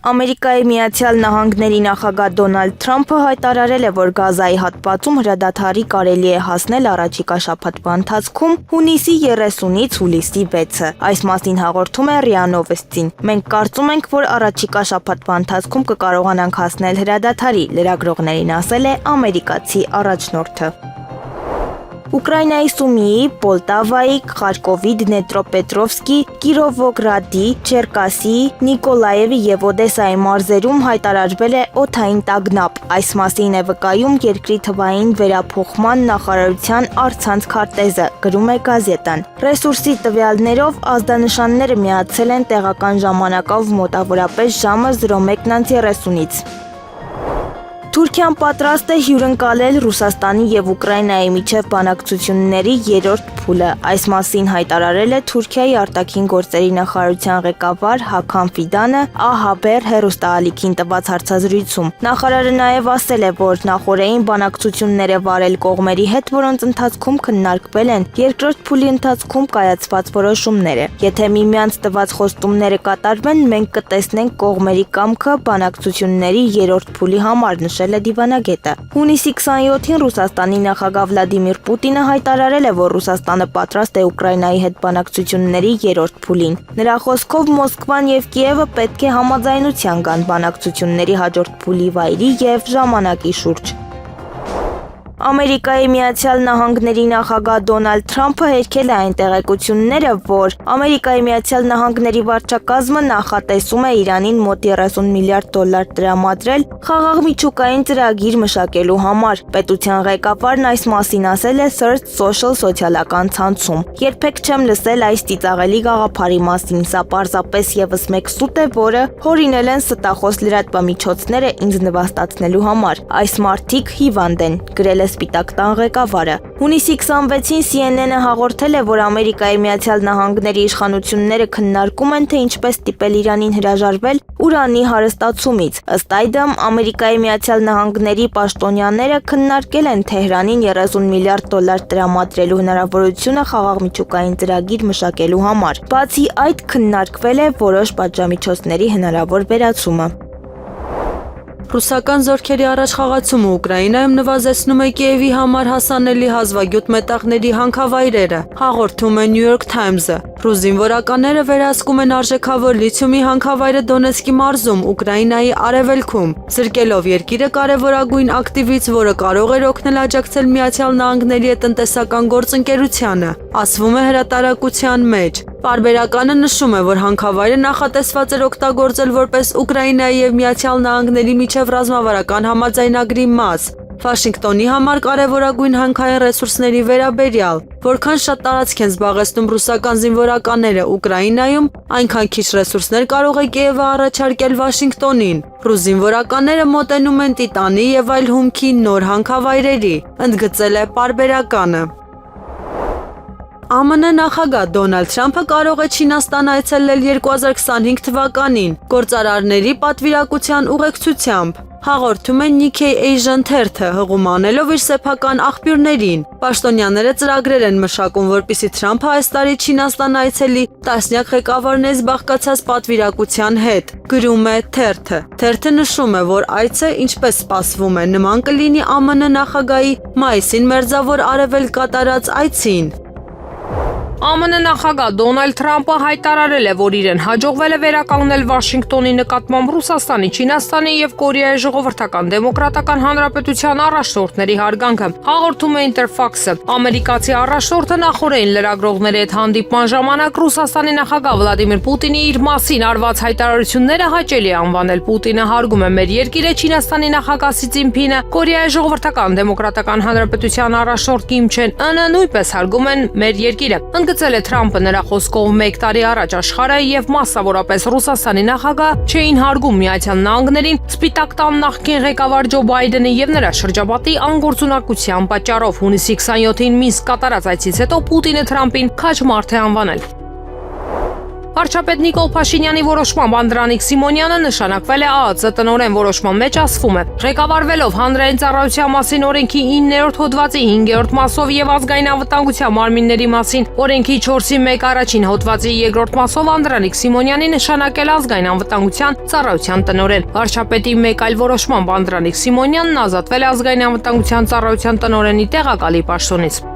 Ամերիկայի Միացյալ Նահանգների նախագահ Դոնալդ Թրամփը հայտարարել է, որ Գազայի հատվածում հրադադարի կարելի է հասնել առաջիկա շաբաթվա ընթացքում հունիսի 30-ից հուլիսի 6-ը։ Այս մասին հաղորդում է ՌԻԱ Նովոստին։ Մենք կարծում ենք, որ առաջիկա շաբաթվա ընթացքում կկարողանանք հասնել հրադադարի, լրագրողներին ասել է ամերիկացի առաջնորդը։ Ուկրաինայի Սումիի, Պոլտավայի, Խարկովի, Դնեպրոպետրովսկի, Կիրովոգրադի, Չերկասի, Նիկոլաևի եւ Օդեսայի մարզերում հայտարարվել է օդային տագնապ։ Այս մասին է վկայում երկրի թվային վերափոխման նախարարության առցանց քարտեզը, գրում է Գազետան։ Ռեսուրսի տվյալներով ազդանշանները միացել են տեղական ժամանակով մոտավորապես ժամը 01:30-ից։ Թուրքիան պատրաստ է հյուրընկալել Ռուսաստանի եւ Ուկրաինայի միջև բանակցությունների երրորդ փուլը։ Այս մասին հայտարարել է Թուրքիայի արտաքին գործերի նախարարության ղեկավար Հական Ֆիդանը ԱՀԲ հեռուստաալիքին տված հարցազրույցում։ Նախարարը նաեւ ասել է, որ նախորդային բանակցություններ է վարել կողմերի հետ, որոնց ընթացքում քննարկվել են երկրորդ փուլի ընթացքում կայացված որոշումները։ Եթե միմյանց տված խոստումները կատարվեն, մենք կտեսնենք կողմերի կամքը բանակցությունների երրորդ փուլի համար, նշել է դիվանագետը։ Հունիսի 27-ին Ռուսաստանի նախագահ Վլադիմիր Պուտինը հայտարարել է, որ Ռուսաստանը պատրաստ է Ուկրաինայի հետ բանակցությունների երրորդ փուլին։ Նրա խոսքով Մոսկվան եւ Կիևը պետք է համաձայնության գան բանակցությունների հաջորդ փուլի վայրի եւ ժամանակի շուրջ։ Ամերիկայի Միացյալ Նահանգների նախագահ Դոնալդ Թրամփը հերքել է այն տեղեկությունները, որ Ամերիկայի Միացյալ Նահանգների վարչակազմը նախատեսում է Իրանին մոտ 30 միլիարդ դոլար տրամադրել խաղաղ միջուկային ծրագիր մշակելու համար։ Պետության ղեկավարն այս մասին ասել է Third Social սոցիալական ցանցում։ Երբեք չեմ լսել այս ծիծաղելի գաղափարի մասին, սա պարզապես եւս մեկ սուտ է, որը հորինել են ստախոս լրատվամիջոցները ինձ նվաստացնելու համար։ Այս մարդիկ հիվանդ են, գրել է Սպիտակ տան ղեկավարը։ Հունիսի 26-ին CNN-ը հաղորդել է, որ Ամերիկայի Միացյալ Նահանգների իշխանությունները քննարկում են, թե ինչպես ստիպել Իրանին հրաժարվել ուրանի հարստացումից։ Ըստ այդմ, Ամերիկայի Միացյալ Նահանգների պաշտոնյաները քննարկել են Թեհրանին 30 միլիարդ դոլար տրամադրելու հնարավորությունը խաղաղ միջուկային ծրագիր մշակելու համար։ Բացի այդ, քննարկվել է որոշ պատժամիջոցների հնարավոր վերացումը։ Ռուսական զորքերի առաջխաղացումը Ուկրաինայում նվազեցնում է Կիևի համար հասանելի հազվագյուտ մետաղների հանքավայրերը, հաղորդում է New York Times-ը։ Ռուս զինվորականները վերահսկում են արժեքավոր լիթիումի հանքավայրը Դոնեցկի մարզում, Ուկրաինայի արևելքում, զրկելով երկիրը կարևորագույն ակտիվից, որը կարող էր օգնել աջակցել Միացյալ Նահանգների հետ տնտեսական գործընկերությանը, ասվում է հրատարակության մեջ։ Պարբերականը նշում է, որ հանքավայրը նախատեսված էր օգտագործել որպես Ուկրաինայի եւ Միացյալ Նահանգների միջև ռազմավարական համաձայնագրի մաս։ Վաշինգտոնի համար կարևորագույն հանքային ռեսուրսների վերաբերյալ, որքան շատ տարածք են զբաղեցնում ռուսական զինվորականները Ուկրաինայում, այնքան քիչ ռեսուրսներ կարող է Կիևը առաջարկել Վաշինգտոնին։ Ռուս զինվորականները մոտենում են տիտանի եւ այլ հումքի նոր հանքավայրերի, ընդգծել է պարբերականը։ ԱՄՆ նախագահ Դոնալդ Թրամփը կարող է Չինաստան այցելել 2025 թվականին գործարարների պատվիրակության ուղեկցությամբ, հաղորդում է Nikkei Asian թերթը, հղում անելով իր սեփական աղբյուրներին։ Պաշտոնյաները ծրագրեր են մշակում, որպեսզի Թրամփը այս տարի Չինաստան այցելի տասնյակ ղեկավարներից բաղկացած պատվիրակության հետ, գրում է թերթը։ Թերթը նշում է, որ այցը, ինչպես սպասվում է, նման կլինի ԱՄՆ նախագահի մայիսին Մերձավոր Արևելք կատարած այցին։ ԱՄՆ նախագահ Դոնալդ Թրամփը հայտարարել է, որ իրեն հաջողվել է վերականգնել Վաշինգտոնի նկատմամբ Ռուսաստանի, Չինաստանի եւ Կորեայի ժողովրդական դեմոկրատական հանրապետության առաջնորդների հարգանքը, հաղորդում է Interfax-ը։ Ամերիկացի առաջնորդը նախորդին լրագրողների հետ հանդիպման ժամանակ Ռուսաստանի նախագահ Վլադիմիր Պուտինի իր մասին արված հայտարարությունները հաճելի է անվանել։ Պուտինը հարգում է մեր երկիրը, Չինաստանի նախագահ Սի Ցզինփինը, Կորեայի ժողովրդական դեմոկրատական հանրապետության առաջնորդ Կիմ Չեն Ընը նույնպես հարգում են մեր երկիրը։ Ընդգծել է Թրամփը նրա խոսքով 1 տարի առաջ աշխարհը եւ մասնավորապես Ռուսաստանի նախագահ չէին հարգում Միացյալ Նահանգներին Սպիտակ տան նախկին ղեկավար Ջո Բայդենը եւ նրա շրջապատի անգործունակության պատճառով։ Հունիսի 27-ին Մինսկ կատարած այցից հետո Պուտինը Թրամփին քաջ մարդ է անվանել։ Վարչապետ Նիկոլ Փաշինյանի որոշմամբ Անդրանիկ Սիմոնյանը նշանակվել է ԱԱԾ տնօրեն որոշման մեջ ասվում է. ղեկավարվելով հանրային ծառայության մասին օրենքի 9-րդ հոդվածի 5-րդ մասով եւ ազգային անվտանգության մարմինների մասին օրենքի 4-ի 1 առաջին հոդվածի 2-րդ մասով Անդրանիկ Սիմոնյանի նշանակել ազգային անվտանգության ծառայության տնօրեն։ Վարչապետի մեկ այլ որոշմամբ Անդրանիկ Սիմոնյանն ազատվել է ազգային անվտանգության ծառայության տնօրենի տեղակալի պաշտոնից։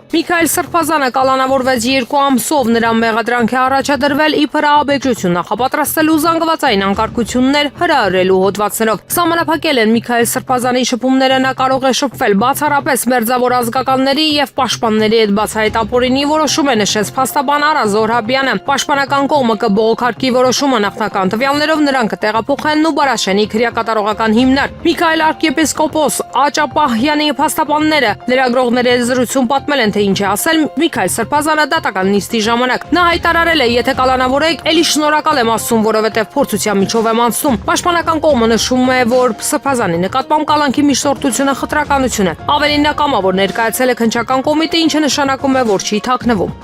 Միքայել Սրբազանը կալանավորվեց 2 ամսով, նրա մեղադրանք է առաջադրվել իբր ահաբեկչություն նախապատրաստելու զանգվածային անկարգություններ հրահրելու հոդվածներով։ Սահմանափակել են Միքայել Սրբազանի շփումները, նա կարող է շփվել բացառապես մերձավոր ազգականների եւ պաշտպանների հետ բացահայտ ապօրինի որոշում է նշեց փաստաբան Արա Զոհրաբյանը։ Պաշտպանական կողմը կբողոքարկի որոշումը նախնական տվյալներով նրան կտեղափոխեն Նուբարաշենի քրեակատարողական հիմնարկ։ Միքայել arczepiskopos Աճապահյանի փաստաբանները լրագրողների հետ զրույցում պատմել են, թե ինչ է ասել Միքայել Սրբազանը դատական նիստի ժամանակ։ Նա հայտարարել է, եթե կալանավորեք, էլի շնորհակալ եմ Աստծուն, որովհետև փորձության միջով եմ անցնում։ Պաշտպանական կողմը նշում է, որ Սրբազանի նկատմամբ կալանքի միջնորդությունը խտրականություն է։ Ավելին նա կամավոր ներկայացել է քննչական կոմիտե, ինչը նշանակում է, որ չի թաքնվում։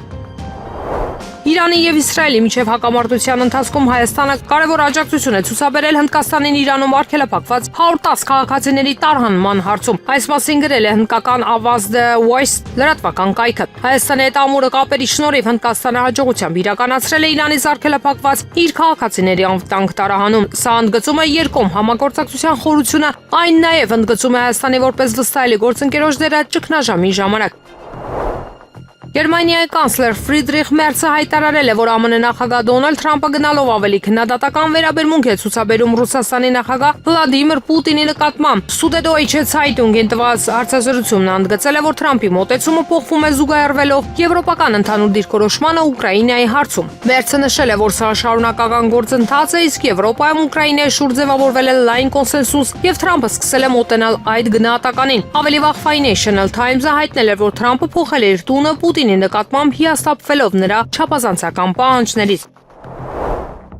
Իրանի եւ Իսրայելի միջև հակամարտության ընթացքում Հայաստանը կարևոր աջակցություն է ցուցաբերել Հնդկաստանին Իրանում արգելափակված 110 քաղաքացիների տարհանման հարցում։ Այս մասին գրել է հնդկական Avaz the Voice լրատվական կայքը։ Հայաստանի հետ ամուրը կապերի շնորհիվ Հնդկաստանը հաջողությամբ իրականացրել է Իրանից արգելափակված իր քաղաքացիների անվտանգ տարահանում։ Սա ընդգծում է երկկողմ համագործակցության խորությունը, այն նաեւ ընդգծում է Հայաստանի որպես վստահելի գործընկերոջ դերը ճգնաժամի ժամանակ։ Գերմանիայի կանցլեր Ֆրիդրիխ Մերցը հայտարարել է, որ ԱՄՆ նախագահ Դոնալդ Թրամփը գնալով ավելի քննադատական վերաբերմունք է ցուցաբերում Ռուսաստանի նախագահ Վլադիմիր Պուտինի նկատմամբ։ Süddeutsche Zeitung-ին տված հարցազրույցում նա ընդգծել է, որ Թրամփի մոտեցումը փոխվում է զուգահեռվելով եվրոպական ընդհանուր դիրքորոշմանը Ուկրաինայի հարցում։ Մերցը նշել է, որ սա շարունակական գործընթաց է, իսկ Եվրոպայում Ուկրաինայի շուրջ ձևավորվել է լայն կոնսենսուս, եւ Թրամփը սկսել է մոտենալ այդ գնահատականին։ Ավելի վաղ Financial Times-ը հայտնել է, որ Թրամփը փոխել է իր տունը Պուտինի նկատմամբ հիասթափվելով նրա չափազանցական պահանջներից։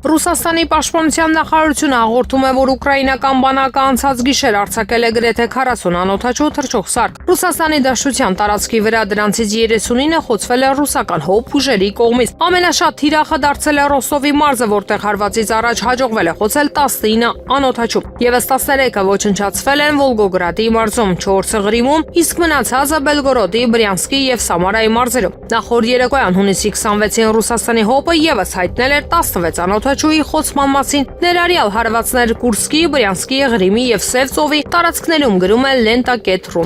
Ռուսաստանի պաշտպանության նախարարությունը հաղորդում է, որ ուկրաինական բանակը անցած գիշեր արձակել է գրեթե 40 անօդաչու թռչող սարք։ Ռուսաստանի դաշտության տարածքի վրա դրանցից 39-ը խոցվել է ռուսական հոբ ուժերի կողմից։ Ամենաշատ թիրախը դարձել է Ռոստովի մարզը, որտեղ հարվածից առաջ հաջողվել է խոցել 19 անօդաչու։ Եվս 13-ը ոչնչացվել են Վոլգոգրադի մարզում, 4-ը Ղրիմում, իսկ մնացածը Բելգորոդի, Բրյանսկի եւ Սամարայի մարզերում։ Նախորդ երեկոյան հունիսի 26-ին Ռուսաստանի հոբը եւս հայտնել էր 16 անօդաչուի խոցման մասին, ներառյալ հարվածներ Կուրսկի, Բրյանսկի, Ղրիմի եւ Սևծովի տարածքներում, գրում է Lenta.ru։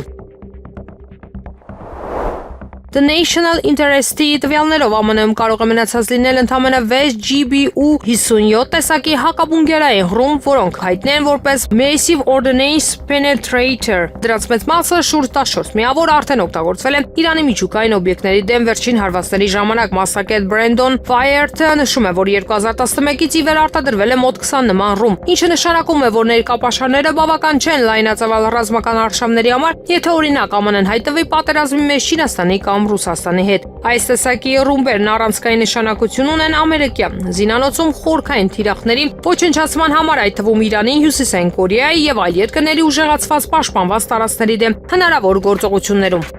The National Interest-ի տվյալներով ԱՄՆ-ում կարող է մնացած լինել ընդամենը 6 GBU 57 տեսակի հակաբունկերային հռում, որոնք հայտնի են որպես Massive Ordnance Penetrator։ Դրանց մեծ մասը շուրջ 14 միավոր արդեն օգտագործվել են Իրանի միջուկային օբյեկտների դեմ վերջին հարվածների ժամանակ։ Մասնակետ Brandon Fayette նշում է, որ 2011-ից ի վեր արտադրվել է մոտ 20 նման հռում, ինչը նշանակում է, որ ներկա պաշարները բավական չեն լայնածավալ ռազմական արշավների համար, եթե օրինակ ԱՄՆ-ն հայտնվի պատերազմի մեջ Չինաստանի կամ Ռուսաստանի հետ։ Այս տեսակի ռումբերն առանցքային նշանակություն ունեն ամերիկյան զինանոցում խորքային թիրախների ոչնչացման համար, այդ թվում Իրանի, Հյուսիսային Կորեայի եւ այլ երկրների ուժեղացված պաշտպանված տարածքների դեմ հնարավոր գործողություններում։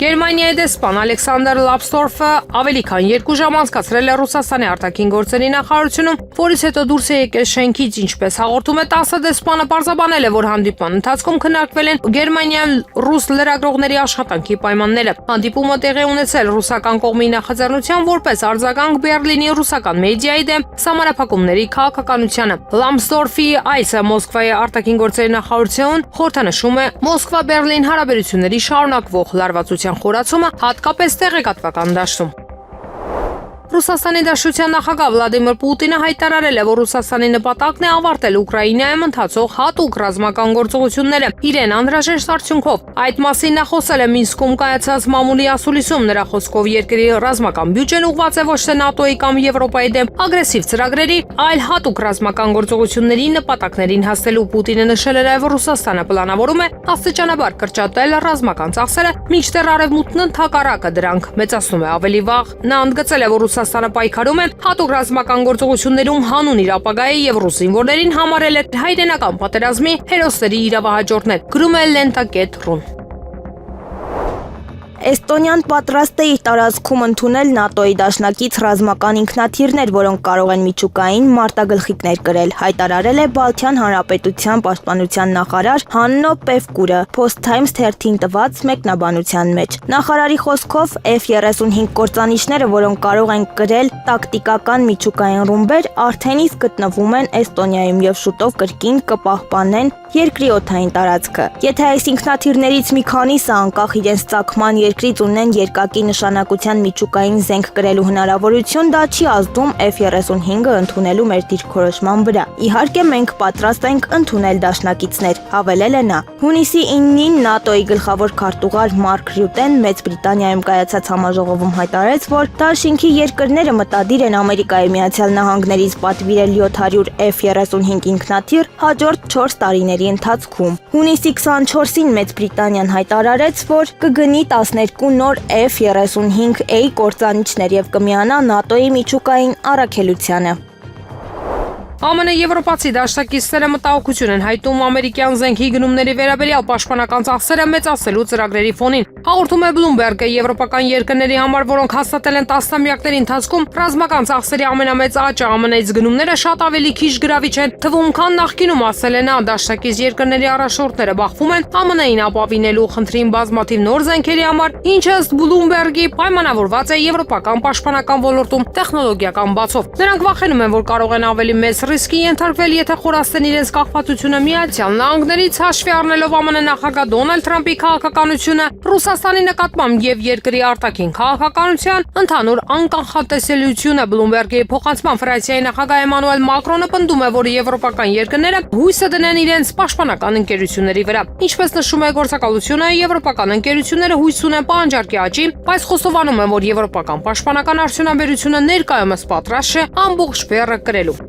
Գերմանիայի դեսպան Ալեքսանդր Լապստորֆը ավելի քան 2 ժամ անցկացրել է Ռուսաստանի արտաքին գործերի նախարարությունում, որից հետո դուրս է եկել շենքից, ինչպես հաղորդում է ՏԱՍՍ դեսպանը, պարզաբանել է, որ հանդիպման ընթացքում քննարկվել են Գերմանիայում ռուս լրագրողների աշխատանքի պայմանները։ Հանդիպումը տեղի ունեցել ռուսական կողմի նախաձեռնությամբ որպես արձագանք Բերլինի ռուսական մեդիայի դեմ սահմանափակումների քաղաքականությանը։ Լամստորֆի այցը Մոսկվայի արտաքին գործերի նախարարություն խորհրդանշում է Մոսկվա-Բերլին հարաբերությունների շարունակվող լարվածության խորացումը, հատկապես տեղեկատվական դաշտում։ Ռուսաստանի դաշտության նախագահ Վլադիմիր Պուտինը հայտարարել է, որ Ռուսաստանի նպատակն է ավարտել Ուկրաինայում ընթացող հատուկ ռազմական գործողությունները իրեն անհրաժեշտ արդյունքով։ Այդ մասին նա խոսել է Մինսկում կայացած մամուլի ասուլիսում։ Նրա խոսքով երկրի ռազմական բյուջեն ուղղված է ոչ թե ՆԱՏՕ-ի կամ Եվրոպայի դեմ ագրեսիվ ծրագրերի, այլ հատուկ ռազմական գործողությունների նպատակներին հասնելու։ Պուտինը նշել է նաև, որ Ռուսաստանը պլանավորում է աստիճանաբար կրճատել ռազմական ծախսերը, մինչդեռ Արևմուտքն ընդհակառակը դրանք մեծացնում է ավելի վաղ։ Նա ընդգծել է, որ Ռուսաստանը պայքարում է հատուկ ռազմական գործողություններում հանուն իր ապագայի եւ ռուս զինվորներին համարել է հայրենական պատերազմի հերոսների իրավահաջորդներ, գրում է Lenta.ru։ Էստոնիան պատրաստ է իր տարածքում ընդունել ՆԱՏՕ-ի դաշնակից ռազմական ինքնաթիռներ, որոնք կարող են միջուկային մարտագլխիկներ կրել, հայտարարել է Բալթյան Հանրապետության պաշտպանության նախարար Հաննո Պևկուրը Post Times թերթին տված մեկնաբանության մեջ։ Նախարարի խոսքով F-35 կործանիչները, որոնք կարող են կրել տակտիկական միջուկային ռումբեր, արդեն իսկ գտնվում են Էստոնիայում եւ շուտով կրկին կպահպանեն երկրի օդային տարածքը։ Եթե այս ինքնաթիռներից մի քանիսը անկախ իրենց ծագման երկրից ունեն երկակի նշանակության միջուկային զենք կրելու հնարավորություն, դա չի ազդում F-35-ը ընդունելու մեր դիրքորոշման վրա։ Իհարկե մենք պատրաստ ենք ընդունել դաշնակիցներ, հավելել է նա։ Հունիսի 9-ին ՆԱՏՕ-ի գլխավոր քարտուղար Մարկ Ռյուտեն Մեծ Բրիտանիայում կայացած համաժողովում հայտարարեց, որ Դաշինքի երկրները մտադիր են Ամերիկայի Միացյալ Նահանգներից պատվիրել 700 F-35 ինքնաթիռ հաջորդ 4 տարիների ընթացքում։ Հունիսի 24-ին Մեծ Բրիտանիան հայտարարեց, որ կգնի 12 նոր F-35A կործանիչներ եւ կմիանա ՆԱՏՕ-ի միջուկային առաքելությանը։ ԱՄՆ եվրոպացի դաշնակիցները մտահոգություն են հայտնում ամերիկյան զենքի գնումների վերաբերյալ պաշտպանական ծախսերը մեծացնելու ծրագրերի ֆոնին։ Հաղորդում է Bloomberg-ը եվրոպական երկրների համար, որոնք հաստատել են տասնամյակների ընթացքում ռազմական ծախսերի ամենամեծ աճը, ԱՄՆ-ից գնումները շատ ավելի քիչ գրավիչ են թվում, քան նախկինում, ասել է նա։ Դաշնակից երկրների առաջնորդները բախվում են ԱՄՆ-ին ապավինելու խնդրին բազմաթիվ նոր զենքերի համար, ինչը ըստ Bloomberg-ի պայմանավորված է եվրոպական պաշտպանական ոլորտում տեխնոլոգիական բացով։ Նրանք վախենում են, որ կարող են ավելի մեծ ռիսկի ենթարկվել, եթե խորացնեն իրենց կախվածությունը Միացյալ Նահանգներից, հաշվի առնելով ԱՄՆ նախագահ Դոնալդ Թրամփի քաղաքականությունը Ռուսաստանի նկատմամբ եւ երկրի արտաքին քաղաքականության ընդհանուր անկանխատեսելիությունը։ Bloomberg-ի փոխանցման Ֆրանսիայի նախագահ Էմանուել Մակրոնը պնդում է, որ եվրոպական երկրները հույսը դնեն իրենց պաշտպանական ընկերությունների վրա։ Ինչպես նշում է գործակալությունը, եվրոպական ընկերությունները հույս ունեն պահանջարկի աճի, բայց խոստովանում են, որ եվրոպական պաշտպանական արդյունաբերությունը ներկայումս պատրաստ է ամբողջ բեռը կրելու։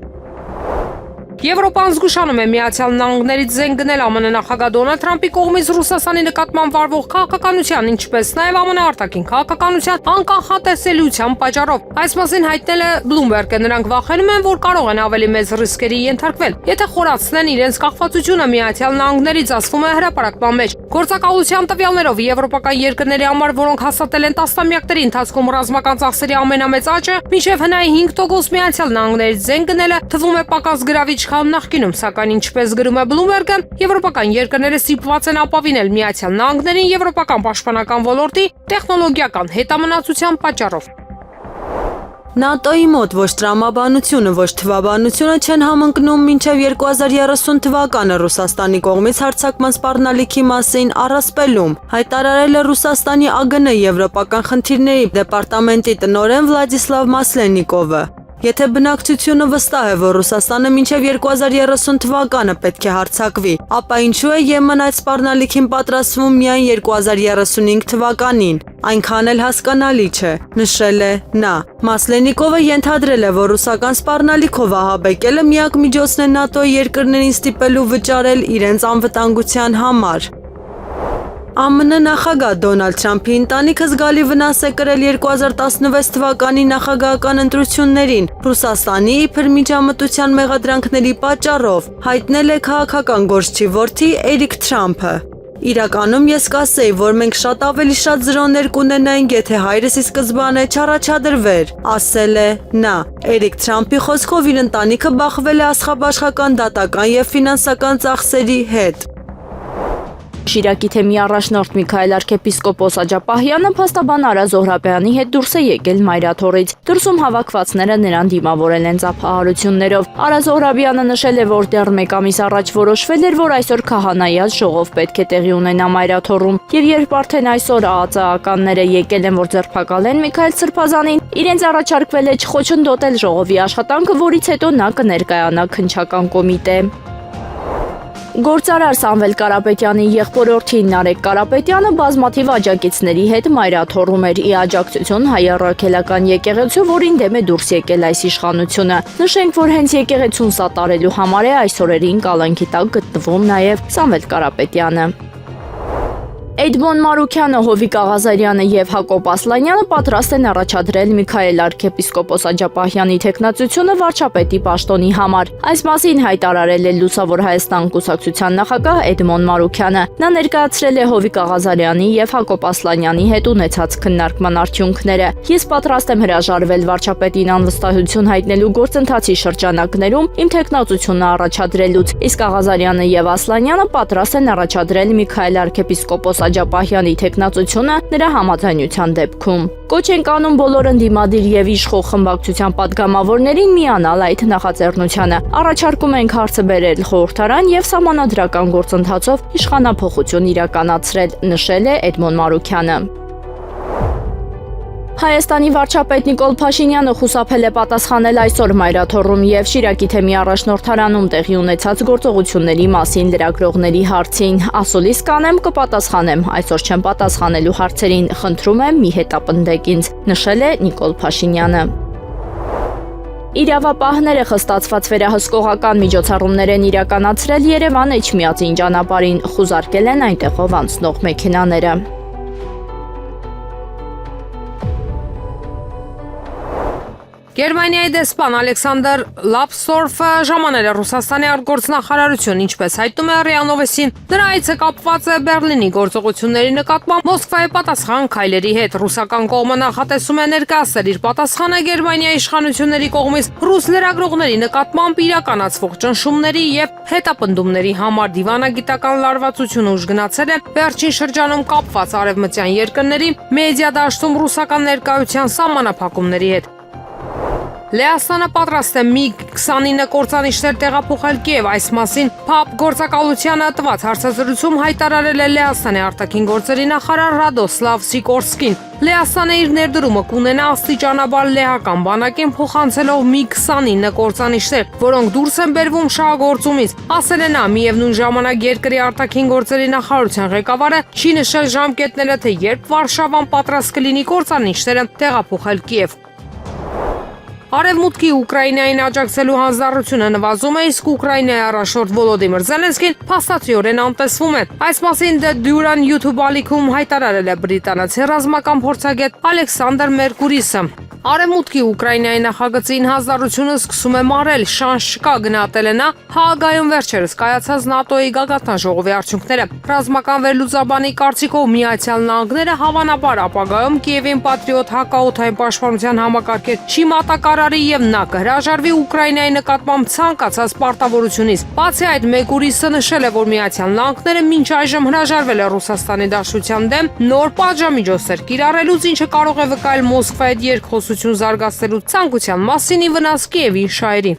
Եվրոպան զգուշանում է Միացյալ Նահանգներից զենք գնել ԱՄՆ նախագահ Դոնալդ Թրամփի կողմից Ռուսաստանի նկատմամբ վարվող քաղաքականության, ինչպես նաև ԱՄՆ արտաքին քաղաքականության անկանխատեսելիության պատճառով։ Այս մասին հայտնել է Bloomberg-ը։ Նրանք վախենում են, որ կարող են ավելի մեծ ռիսկերի ենթարկվել, եթե խորացնեն իրենց կախվածությունը Միացյալ Նահանգներից, ասվում է հրապարակման մեջ։ Գործակալության տվյալներով եվրոպական երկրների համար, որոնք հաստատել են տասնամյակների ընթացքում ռազմական ծախսերի ամենամեծ աճը, մինչև հնայի 5% Միացյալ Նահանգներից զենք գնելը թվում է պակաս գրավիչ քան նախկինում, սակայն ինչպես գրում է Bloomberg-ը, եվրոպական երկրները ստիպված են ապավինել Միացյալ Նահանգներին եվրոպական պաշտպանական ոլորտի տեխնոլոգիական հետամնացության պատճառով։ ՆԱՏՕ-ի մոտ ոչ տրամաբանությունը, ոչ թվաբանությունը չեն համընկնում մինչև 2030 թվականը Ռուսաստանի կողմից հարձակման սպառնալիքի մասին առասպելում, հայտարարել է Ռուսաստանի ԱԳՆ եվրոպական խնդիրների դեպարտամենտի տնօրեն Վլադիսլավ Մասլենիկովը։ Եթե բնակչությունը վստահ է, որ Ռուսաստանը մինչև 2030 թվականը պետք է հարձակվի, ապա ինչու է Եմեն այդ սպառնալիքին պատրաստվում միայն 2035 թվականին։ Այնքան էլ հասկանալի չէ, նշել է նա։ Մասլենիկովը ենթադրել է, որ ռուսական սպառնալիքով ահաբեկելը միակ միջոցն է ՆԱՏՕ-ի երկրներին ստիպելու վճարել իրենց անվտանգության համար։ ԱՄՆ նախագահ Դոնալդ Թրամփի ընտանիքը զգալի վնաս է կրել 2016 թվականի նախագահական ընտրություններին Ռուսաստանի իբր միջամտության մեղադրանքների պատճառով, հայտնել է քաղաքական գործչի որդի Էրիկ Թրամփը։ Իրականում ես կասեի, որ մենք շատ զրոներ կունենայինք, եթե հայրս ի սկզբանե չառաջադրվեր, ասել է նա։ Էրիկ Թրամփի խոսքով իր ընտանիքը բախվել է աստղաբաշխական դատական եւ ֆինանսական ծախսերի հետ։ Շիրակի թեմի առաջնորդ Միքայել arczepiskopos Աջապահյանը փաստաբան Արա Զոհրաբյանի հետ դուրս է եկել Մայրաթորից։ Դրսում հավաքվածները նրան դիմավորել են ծափահարություններով։ Արա Զոհրաբյանը նշել է, որ դեռ մեկ ամիս առաջ որոշվել էր, որ այսօր քահանայած ժողով պետք է տեղի ունենա Մայրաթորում։ Եվ երբ արդեն այսօր ԱԱԾ-ականները եկել են, որ ձերբակալեն Միքայել Սրբազանին, իրենց առաջարկվել է չխոչընդոտել ժողովի աշխատանքը, որից հետո նա կներկայանա քննչական կոմիտե։ Գործարար Սամվել Կարապետյանի եղբորորդի Նարեկ Կարապետյանը բազմաթիվ աջակիցների հետ Մայրաթորում էր ի աջակցություն հայ առաքելական եկեղեցու, որին դեմ է դուրս եկել այս իշխանությունը։ Նշենք, որ հենց եկեղեցուն սատարելու համար է այս օրերին կալանքի տակ գտնվում նաև Սամվել Կարապետյանը։ Էդմոն Մարուքյանը, Հովիկ Աղազարյանը եւ Հակոբ Ասլանյանը պատրաստ են առաջադրել Միքայել arczepiskopos Աջապահյանի տեխնացությունը վարչապետի պաշտոնի համար։ Այս մասին հայտարարել է Լուսավոր Հայաստան կուսակցության նախագահ Էդմոն Մարուքյանը։ Նա ներկայացրել է Հովիկ Աղազարյանի եւ Հակոբ Ասլանյանի հետ ունեցած քննարկման արդյունքները։ Ես պատրաստ եմ հրաժարվել վարչապետին անվստահություն հայտնելու գործընթացի շրջանակներում իմ տեխնացությունը առաջադրելուց, իսկ Աղազարյանը եւ Ասլանյանը պատրաստ են առաջադրել Միքայել arczepiskopos Աջապահյանի տեխնացությունը նրա համաձայնության դեպքում։ Կոչ ենք անում բոլոր ընդդիմադիր եւ իշխող խմբակցության պատգամավորներին միանալ այդ նախաձեռնությանը։ Առաջարկում ենք հարցը բերել խորհրդարան եւ սահմանադրական գործընթացով իշխանափոխություն իրականացրել, նշել է Էդմոն Մարուքյանը։ Հայաստանի վարչապետ Նիկոլ Փաշինյանը խուսափել է պատասխանել այսօր Մայրաթոռում եւ Շիրակի թեմի առաջնորդարանում տեղի ունեցած գործողությունների մասին լրագրողների հարցին։ Ասուլիս կանեմ, կպատասխանեմ, այսօր չեմ պատասխանելու հարցերին, խնդրում եմ մի հետապնդեք ինձ, նշել է Նիկոլ Փաշինյանը։ Իրավապահները խստացված վերահսկողական միջոցառումներ են իրականացրել Երևան Էջմիածին ճանապարհին, խուզարկել են այնտեղով անցնող մեքենաները։ Գերմանիայի դեսպան Ալեքսանդր Լապսորֆը ժամանել է Ռուսաստանի արտգործնախարարություն, ինչպես հայտնում է ՌԻԱ Նովոստին, նրա այցը կապված է Բեռլինի գործողությունների նկատմամբ Մոսկվայի պատասխան քայլերի հետ։ Ռուսական կողմը նախատեսում է ներկայացնել իր պատասխանը Գերմանիայի իշխանությունների կողմից ռուս լրագրողների նկատմամբ իրականացվող ճնշումների եւ հետապնդումների համար։ Դիվանագիտական լարվածությունը ուժ գնացել է վերջին շրջանում կապված արևմտյան երկրների մեդիա դաշտում ռուսական ներկայության սահմանափակումների հետ։ Լեհաստանը պատրաստ է MiG-29 կործանիչներ տեղափոխել Կիև, այս մասին ՓԱՊ գործակալությանը տված հարցազրույցում հայտարարել է Լեհաստանի արտաքին գործերի նախարար Ռադոսլավ Սիկորսկին։ Լեհաստանը իր ներդրումը կունենա աստիճանաբար լեհական բանակին փոխանցելով MiG-29 կործանիչներ, որոնք դուրս են բերվում շահագործումից, ասել է նա։ Միևնույն ժամանակ երկրի արտաքին գործերի նախարարության ղեկավարը չի նշել ժամկետները, թե երբ Վարշավան պատրաստ կլինի կործանիչները տեղափոխել Կիև։ Արևմուտքի Ուկրաինային աջակցելու հանձնառությունը նվազում է, իսկ Ուկրաինայի առաջնորդ Վոլոդիմիր Զելենսկին փաստացիորեն անտեսվում է։ Այս մասին The Duran YouTube ալիքում հայտարարել է բրիտանացի ռազմական փորձագետ Ալեքսանդր Մերկուրիսը։ Արևմուտքի Ուկրաինայի նախագծին հանձնառությունը սկսում է մարել, շանս չկա, գնահատել է նա Հաագայում վերջերս կայացած ՆԱՏՕ-ի գագաթնաժողովի արդյունքները։ Ռազմական վերլուծաբանի կարծիքով Միացյալ Նահանգները հավանաբար ապագայում Կիևին պատրիոտ հակաօդային պաշտպանության համակարգեր չի մատակարարի եւ նա կհրաժարվի Ուկրաինայի նկատմամբ ցանկացած պարտավորությունից։ Բացի այդ, Մերկուրիսը նշել է, որ Միացյալ Նահանգները մինչ այժմ հրաժարվել է Ռուսաստանի Դաշնության դեմ նոր պատժամիջոցներ կիրառելուց, ինչը կարող է վկայել Մոսկվայի հետ երկխոսություն զարգացնելու ցանկության մասին ի վնաս Կիևի շահերի։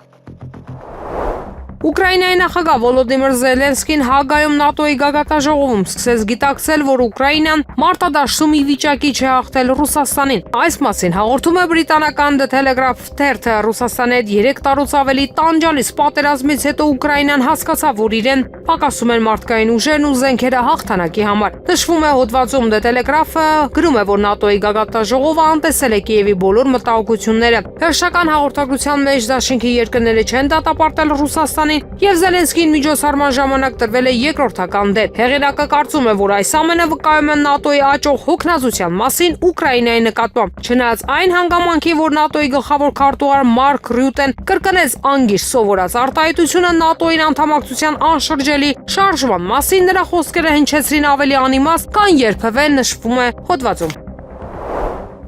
Ուկրաինայի նախագահ Վոլոդիմիր Զելենսկին Հաագայում ՆԱՏՕ-ի գագաթնաժողովում սկսեց գիտակցել, որ Ուկրաինան մարտադաշտում ի վիճակի չէ հաղթել Ռուսաստանին։ Այս մասին հաղորդում է բրիտանական The Telegraph թերթը։ Ռուսաստանի հետ 3 տարուց ավելի տանջալից պատերազմից հետո Ուկրաինան հասկացավ, որ իրեն պակասում են մարդկային ուժերն ու զենքերը հաղթանակի համար։ Նշվում է հոդվածում The Telegraph-ը գրում է, որ ՆԱՏՕ-ի գագաթնաժողովը անտեսել է Կիևի բոլոր մտահոգությունները։ Հերթական հաղորդագրության մեջ դաշինքի երկրները չեն դատապարտել Ռուսաստանին եւ Զելենսկին միջոցառման ժամանակ տրվել է երկրորդական դեր։ Հեղինակը կարծում է, որ այս ամենը վկայում է ՆԱՏՕ-ի աճող հոգնածության մասին Ուկրաինայի նկատմամբ։ Չնայած այն հանգամանքի, որ ՆԱՏՕ-ի գլխավոր քարտուղար Մարկ Ռյուտեն կրկնեց անգիր սովորած արտահայտությունը ՆԱՏՕ-ին անդամակցության անշրջելի շարժման մասին, նրա խոսքերը հնչեցրին ավելի անիմաստ, քան երբևէ, նշվում է հոդվածում։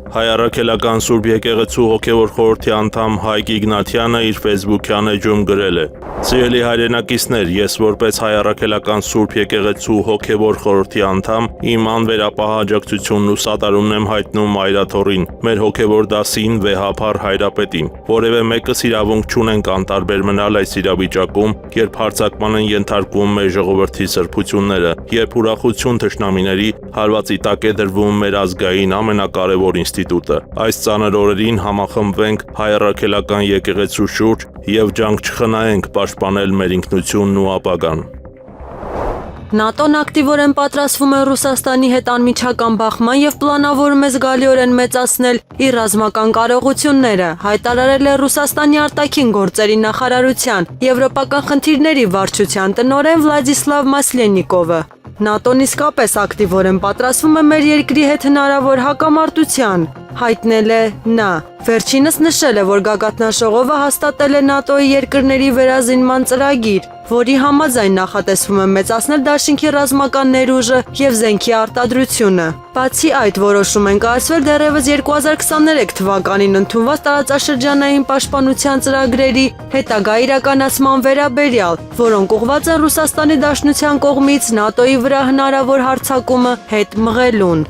Հայ առաքելական Սուրբ Եկեղեցու հոգևոր խորհրդի անդամ Հայկ Իգնատյանը իր Facebook-յան էջում գրել է. Սիրելի հայրենակիցներ, ես որպես Հայ առաքելական Սուրբ Եկեղեցու հոգևոր խորհրդի անդամ իմ անվերապահ աջակցությունն ու սատարումն եմ հայտնում Մայրաթոռին, մեր հոգևոր դասին վեհափառ հայրապետին։ Որևէ մեկս իրավունք չունենք անտարբեր մնալ այս իրավիճակում, երբ հարձակման են ենթարկվում մեր ժողովրդի սրբությունները, երբ ուրախություն թշնամիների հարվածի տակ է դրվում մեր ազգային ամենակարևոր ինստիտուտը։ Այս ծանր օրերին համախմբվենք Հայ առաքելական եկեղեցու շուրջ եւ ջանք չխնայենք պաշտպանել մեր ինքնությունն ու ապագան։ ՆԱՏՕ-ն ակտիվորեն պատրաստվում է Ռուսաստանի հետ անմիջական բախման եւ պլանավորում է զգալիորեն մեծացնել իր ռազմական կարողությունները, հայտարարել է Ռուսաստանի արտաքին գործերի նախարարության եվրոպական խնդիրների վարչության տնօրեն Վլադիսլավ Մասլենիկովը։ ՆԱՏՕ-ն իսկապես ակտիվորեն պատրաստվում է մեր երկրի հետ հնարավոր հակամարտության, հայտնել է նա։ Վերջինս նշել է, որ գագաթնաժողովը հաստատել է ՆԱՏՕ-ի երկրների վերազինման ծրագիր, որի համաձայն նախատեսվում է մեծացնել դաշինքի ռազմական ներուժը եւ զենքի արտադրությունը։ Բացի այդ, որոշում են կայացվել դեռևս 2023 թվականին ընդունված տարածաշրջանային պաշտպանության ծրագրերի հետագա իրականացման վերաբերյալ, որոնք ուղղված են Ռուսաստանի Դաշնության կողմից ՆԱՏՕ-ի վրա հնարավոր հարձակումը հետ մղելուն։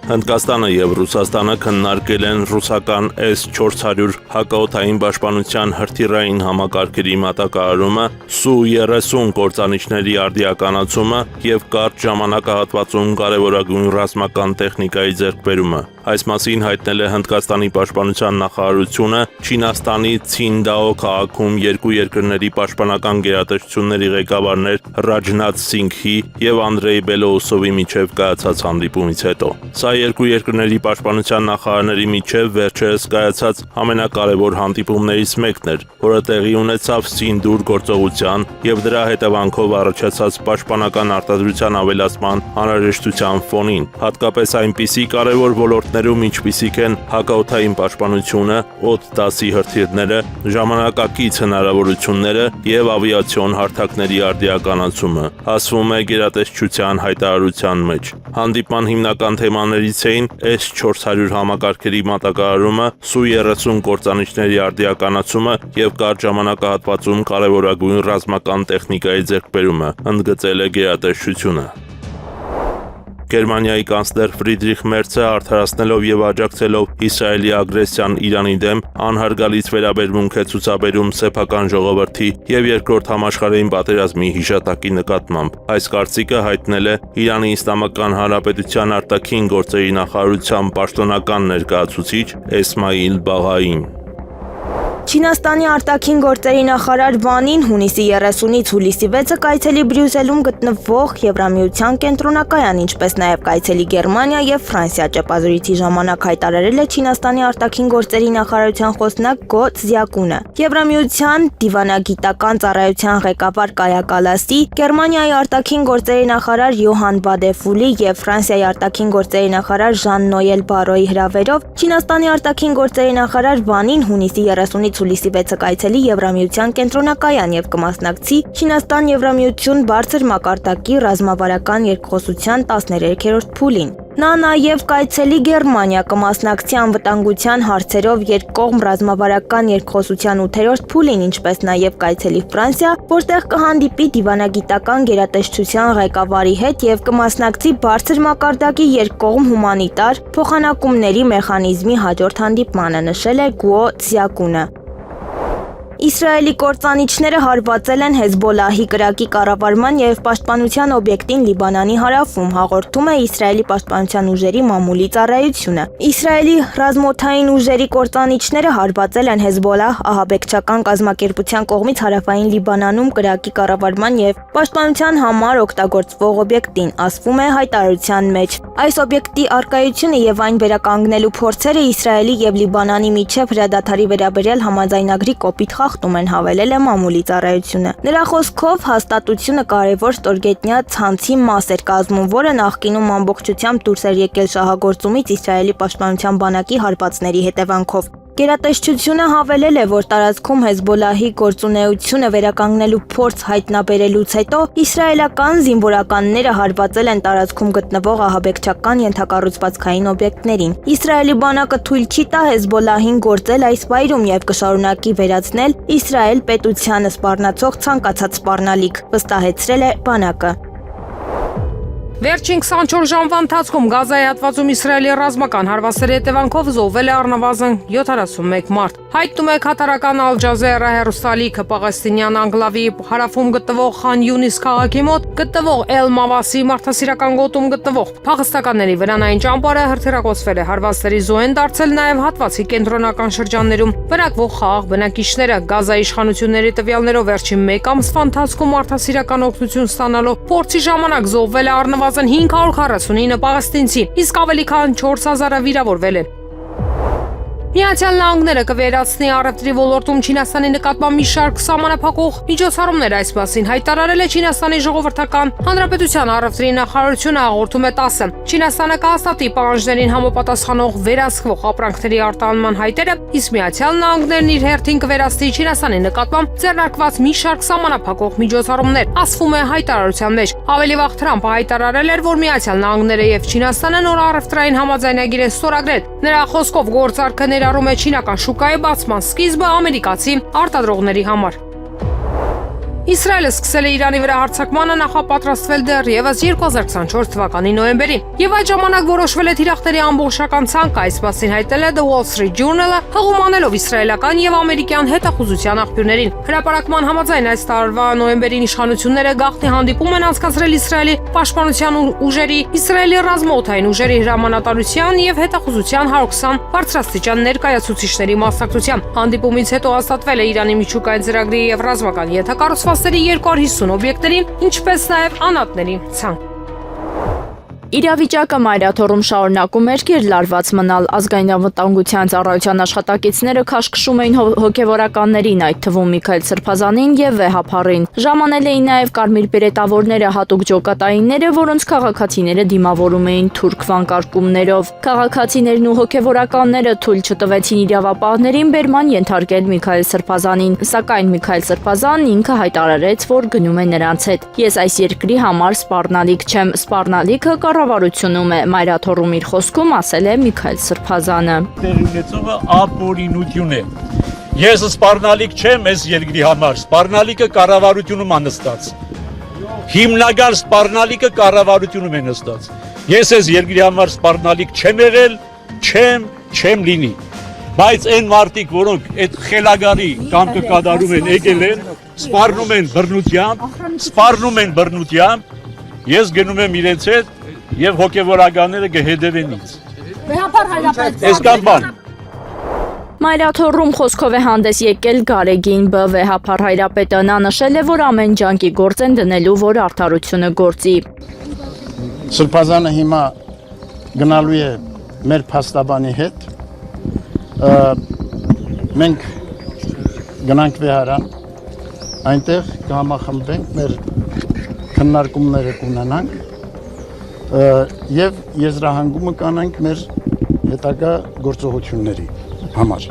Հնդկաստանը եւ Ռուսաստանը քննարկել են ռուսական S-400 հակաօդային պաշտպանության հրթիռային համակարգերի մատակարարումը, Su-30 կործանիչների արդիականացումը եւ կարճ ժամանակահատվածում կարեւորագույն ռազմական տեխնիկայի ձեռքբերումը։ Այս մասին հայտնել է Հնդկաստանի պաշտպանության նախարարությունը Չինաստանի Ցինդաո քաղաքում երկու երկրների պաշտպանական գերատեսչությունների ղեկավարներ Ռաջնաթ Սինգհի եւ Անդրեյ Բելոուսովի միջև կայացած հանդիպումից հետո։ Սա երկու երկրների պաշտպանության նախարարների միջև վերջերս կայացած ամենակարևոր հանդիպումներից մեկն էր, որը տեղի ունեցավ Սինդուր գործողության եւ դրա հետևանքով առաջացած պաշտպանական արտադրության ավելացման անհրաժեշտության ֆոնին, հատկապես այնպիսի կարևոր ոլորտներում, ինչպիսիք են հակաօդային պաշտպանությունը, օդ-10-ի հրթիռները, ժամանակակից հնարավորությունները եւ ավիացիոն հարթակների արդիականացումը, ասվում է գերատեսչության հայտարարության մեջ։ Հանդիպման հիմնական թեմաներից էին S-400 համակարգերի մատակարարումը, Su-30 կործանիչների արդիականացումը եւ կարճ ժամանակահատվածում կարեւորագույն ռազմական տեխնիկայի ձեռքբերումը, ընդգծել է գերատեսչությունը։ Գերմանիայի կանցլեր Ֆրիդրիխ Մերցը արդարացնելով եւ աջակցելով Իսրայելի ագրեսիան Իրանի դեմ անհարգալից վերաբերմունք է ցուցաբերում սեփական ժողովրդի եւ երկրորդ համաշխարհային պատերազմի հիշատակի նկատմամբ։ Այս կարծիքը հայտնել է Իրանի Իսլամական Հանրապետության արտաքին գործերի նախարարության պաշտոնական ներկայացուցիչ Էսմայիլ Բաղային։ Չինաստանի արտաքին գործերի նախարար Վանին հունիսի 30-ից հուլիսի 6-ը կայցելի Բրյուսելում գտնվող Եվրամիության կենտրոնակայան, ինչպես նաև կայցելի Գերմանիա եւ Ֆրանսիա ճեպազրույցի ժամանակ հայտարարել է Չինաստանի արտաքին գործերի նախարարության խոսնակ Գո Ցզյակունը։ Եվրամիության դիվանագիտական ծառայության ղեկավար Կայա Կալասի, Գերմանիայի արտաքին գործերի նախարար Յոհան Բադեֆուլի եւ Ֆրանսիայի արտաքին գործերի նախարար Ժան-Նոյել Բարոյի հրավերով Չինաստանի արտաքին գործերի նախարար Վանին հունիսի 30-ից հուլիսի 6-ը կայցելի Եվրամիության կենտրոնակայան եւ կմասնակցի Չինաստան-Եվրամիություն բարձր մակարդակի ռազմավարական երկխոսության 13-րդ փուլին։ Նա նաև կայցելի Գերմանիա, կմասնակցի անվտանգության հարցերով երկկողմ ռազմավարական երկխոսության 8-րդ փուլին, ինչպես նաև կայցելի Ֆրանսիա, որտեղ կհանդիպի դիվանագիտական գերատեսչության ղեկավարի հետ եւ կմասնակցի բարձր մակարդակի երկկողմ հումանիտար փոխանակումների մեխանիզմի հաջորդ հանդիպմանը, նշել է Գո Ցզյակունը։ Իսրայելի կործանիչները հարվածել են Հեզբոլահի կրակի կառավարման եւ պաշտպանության օբյեկտին Լիբանանի հարավում, հաղորդում է Իսրայելի պաշտպանության ուժերի մամուլի ծառայությունը։ Իսրայելի ռազմօդային ուժերի կործանիչները հարվածել են Հեզբոլահ ահաբեկչական կազմակերպության կողմից հարավային Լիբանանում կրակի կառավարման եւ պաշտպանության համար օգտագործվող օբյեկտին, ասվում է հայտարարության մեջ։ Այս օբյեկտի արկայությունը եւ այն վերականգնելու փորձերը Իսրայելի եւ Լիբանանի միջև հրադադարի վերաբերյալ համաձայնագրի կոպիտ խախտում են, հավելել է մամուլի ծառայությունը։ Նրա խոսքով հաստատությունը կարևոր ստորգետնյա ցանցի մաս էր կազմում, որը նախկինում ամբողջությամբ դուրս էր եկել շահագործումից Իսրայելի պաշտպանության բանակի հարվածների հետևանքով։ Գերատեսչությունը հավելել է, որ տարածքում Հեզբոլահի գործունեությունը վերականգնելու փորձ հայտնաբերելուց հետո իսրայելական զինվորականները հարվածել են տարածքում գտնվող ահաբեկչական ենթակառուցվածքային օբյեկտներին։ Իսրայելի բանակը թույլ չի տա Հեզբոլահին գործել այս վայրում եւ կշարունակի վերացնել Իսրայել պետությանը սպառնացող ցանկացած սպառնալիք, վստահեցրել է բանակը։ Վերջին 24 ժամվա ընթացքում Գազայի հատվածում Իսրայելի ռազմական հարվածների հետևանքով զոհվել է առնվազն 71 մարդ։ Հայտնում է քաթարական Ալ Ջազերա հեռուստալիքը Պաղեստինյան անկլավի հարավում գտնվող Խան Յունիս քաղաքի մոտ գտնվող Էլ Մավասի մարդասիրական գոտում գտնվող փախստականների վրանային ճամբարը հրթիռակոծվել է։ Հարվածների զոհ են դարձել նաև հատվածի կենտրոնական շրջաններում բնակվող խաղաղ բնակիչները։ Գազայի իշխանությունների տվյալներով վերջին 1 ամսվա ընթացքում մարդասիրական օգնություն ստանալով փորձի ժամանակ զոհվել է առնվազն 549 պաղեստինցի, իսկ ավելի քան 4000-ը վիրավորվել են։ Միացյալ Նահանգները կվերացնի առևտրի ոլորտում Չինաստանի նկատմամբ մի շարք սահմանափակող միջոցառումներ, այս մասին հայտարարել է Չինաստանի ժողովրդական հանրապետության առևտրի նախարարությունը հաղորդում է ՏԱՍ-ը։ Չինաստանը կհաստատի պահանջներին համապատասխանող վերահսկվող ապրանքների արտահանման հայտերը, իսկ Միացյալ Նահանգներն իր հերթին կվերացնի Չինաստանի նկատմամբ ձեռնարկված մի շարք սահմանափակող միջոցառումներ, ասվում է հայտարարության մեջ։ Ավելի վաղ Թրամփը հայտարարել էր, որ Միացյալ Նահանգները եւ Չինաստանը նոր առևտրային համաձայնագիր են ստորագրել։ Նրա խոսքով գործարքը ներառում է չինական շուկայի բացման սկիզբը ամերիկացի արտադրողների համար։ Իսրայելը սկսել է Իրանի վրա հարձակմանը նախապատրաստվել դեռևս 2024 թվականի նոյեմբերին, եւ այդ ժամանակ որոշվել է թիրախների ամբողջական ցանկ, այս մասին հայտնել է The Wall Street Journal-ը, հղումանելով իսրայելական եւ ամերիկյան հետախուզության աղբյուրներին։ Հրապարակման համաձայն այս տարվա նոյեմբերին իշխանությունները գաղտնի հանդիպում են անցկացրել Իսրայելի պաշտպանության ուժերի, Իսրայելի ռազմաօդային ուժերի հրամանատարության եւ հետախուզության 120 բարձրաստիճան ներկայացուցիչների մասնակցությամբ։ Հանդիպումից հետո հաստատվել է Իրանի միջուկային ծրագրի եւ ռազմական ենթակառուցվածքների 250 օբյեկտներին, ինչպես նաև անատների ցանկ։ Իրավիճակը մայրաթոռում շարունակում էր գերլարված մնալ։ Ազգային անվտանգության ծառայության աշխատակիցները քաշքշում էին հոգևորականներին, այդ թվում Միքայել Սրբազանին եւ Վեհափառին։ Ժամանել էին նաեւ կարմիր բերետավորները, հատուկ ջոկատայինները, որոնց քաղաքացիները դիմավորում էին թուրք վանկարկումներով։ Քաղաքացիներն ու հոգևորականները թույլ չտվեցին իրավապահներին բերման ենթարկել Միքայել Սրբազանին, սակայն Միքայել Սրբազանն ինքը հայտարարեց, որ գնում է նրանց հետ։ Ես այս երկրի համար սպառնալիք չեմ, սպառնալիքը կառավարությունում է, մայրաթոռում իր խոսքում ասել է Միքայել Սրբազանը։ Տեղունեցումը ապօրինություն է։ Ես սպառնալիք չեմ այս երկրի համար, սպառնալիքը կառավարությունում է նստած։ Հիմնական սպառնալիքը կառավարությունում է նստած։ Ես այս երկրի համար սպառնալիք չեմ եղել, չեմ լինի։ Բայց այն մարդիկ, որոնք այդ խելագարի կամքը կատարում են, եկել են, սպառնում են բռնությամբ, ես գնում եմ իրենց հետ եւ հոգեվորականները կհետևեն ինձ։ Այս կան բան։ Մայրաթոռում խոսքով է հանդես եկել Գարեգին Բ. Վեհափառ Հայրապետը, նա նշել է, որ ամեն ջանքի գործ են դնելու, որ արդարությունը գործի։ Սրբազանը հիմա գնալու է մեր փաստաբանի հետ։ Մենք գնանք Վեհարան, այնտեղ կհամախմբենք, մեր քննարկումները կունենանք եւ եզրահանգումը կանենք մեր հետագա գործողությունների համար։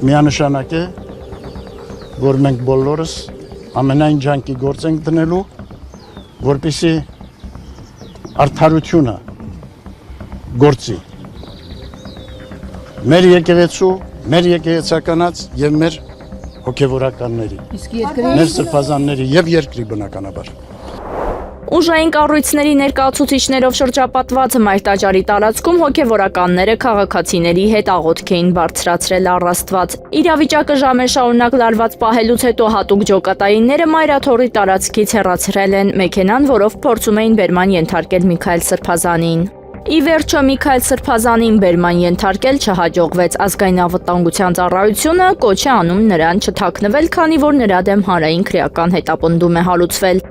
Միանշանակ է, որ մենք բոլորս ամենայն ջանքի գործ ենք դնելու, որպեսզի արդարությունը գործի։ Մեր եկեղեցու, մեր եկեղեցականաց եւ մեր հոգեվորականների, մեր սրբազանների եւ երկրի բնականաբար։ Ուժային կառույցների ներկայացուցիչներով շրջապատված Մայրտաճարի տարածքում հոգևորականները քաղաքացիների հետ աղոթք էին բարձրացրել առ Աստված։ Իրավիճակը ժամեր շարունակ լարված պահելուց հետո հատուկ ջոկատայինները մայրաթոռի տարածքից հեռացրել են մեքենան, որով փորձում էին բերման ենթարկել Միքայել Սրբազանին։ Ի վերջո Միքայել Սրբազանին բերման ենթարկել չհաջողվեց։ Ազգային անվտանգության ծառայությունը կոչ է անում նրան չթաքնվել, քանի որ նրա դեմ հանրային քրեական հետապնդում է հարուցվել։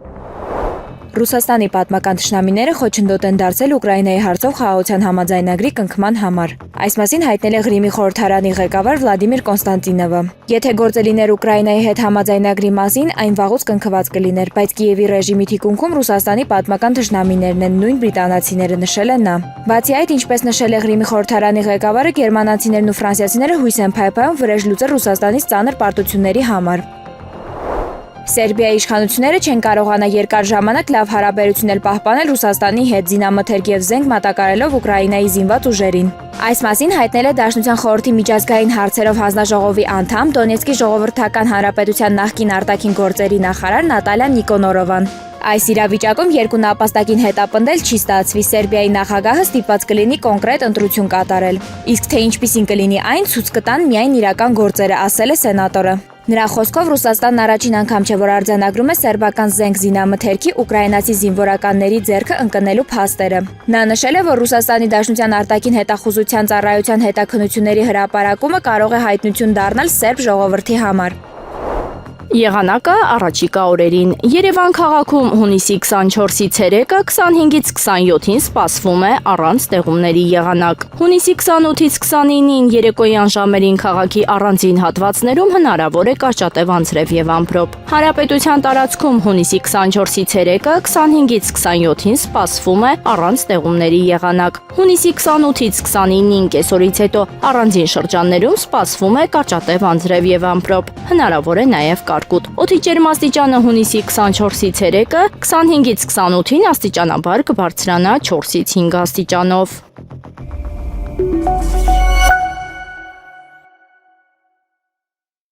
Ռուսաստանի պատմական թշնամիները խոչընդոտ են դարձել Ուկրաինայի հարցով խաղաղության համաձայնագրի կնքման համար։ Այս մասին հայտնել է Ղրիմի խորհրդարանի ղեկավար Վլադիմիր Կոնստանտինովը։ Եթե գործը լիներ Ուկրաինայի հետ համաձայնագրի մասին, այն վաղուց կնքված կլիներ, բայց Կիևի ռեժիմի թիկունքում Ռուսաստանի պատմական թշնամիներն են, նույն բրիտանացիները, նշել է նա։ Բացի այդ, ինչպես նշել է Ղրիմի խորհրդարանի ղեկավարը, գերմանացիներն ու ֆրանսիացիները հույս են փայփայում վրեժ լուծել Ռուսաստանից ծանր պարտությունների համար։ Սերբիայի իշխանությունները չեն կարողանա երկար ժամանակ լավ հարաբերություններ պահպանել Ռուսաստանի հետ, զինամթերք եւ զենք մատակարելով Ուկրաինայի զինված ուժերին։ Այս մասին հայտնել է Դաշնության խորհրդի միջազգային հարցերով հանձնաժողովի անդամ Դոնեցկի ժողովրդական հանրապետության նախկին արտաքին գործերի նախարար Նատալիա Նիկոնորովան։ Այս իրավիճակում երկու նապաստակին հետապնդել չի ստացվի, Սերբիայի նախագահը ստիպված կլինի կոնկրետ ընտրություն կատարել։ Իսկ թե ինչպիսին կլինի այն, ցույց կտան միայն իրական գործերը, ասել է սենատորը։ Նրա խոսքով Ռուսաստանն առաջին անգամ չէ, որ արձանագրում է սերբական զենք զինամթերքի ուկրաինացի զինվորականների ձեռքը ընկնելու փաստերը։ Նա նշել է, որ Ռուսաստանի Դաշնության արտաքին հետախուզության ծառայության հետաքննությունների հրապարակումը կարող է հայտնություն դառնալ սերբ ժողովրդի համար։ Եղանակը առաջիկա օրերին։ Երևան քաղաքում հունիսի 24-ից 3-ը 25-ից 27-ին սպասվում է առանց տեղումների եղանակ։ Հունիսի 28-ից 29-ին երեկոյան ժամերին քաղաքի առանձին հատվածներում հնարավոր է կարճատև անձրև եւ ամպրոպ։ Հանրապետության տարածքում հունիսի 24-ից 3-ը 25-ից 27-ին սպասվում է առանց տեղումների եղանակ։ Հունիսի 28-ից 29-ին կեսօրից հետո առանձին շրջաններում սպասվում է կարճատև անձրև եւ ամպրոպ։ Հնարավոր է նաեւ կարկուտ։ Օդի ջերմաստիճանը հունիսի 24-ից 3-ը 25-ից 28-ին աստիճանաբար կբարձրանա 4-ից 5 աստիճանով։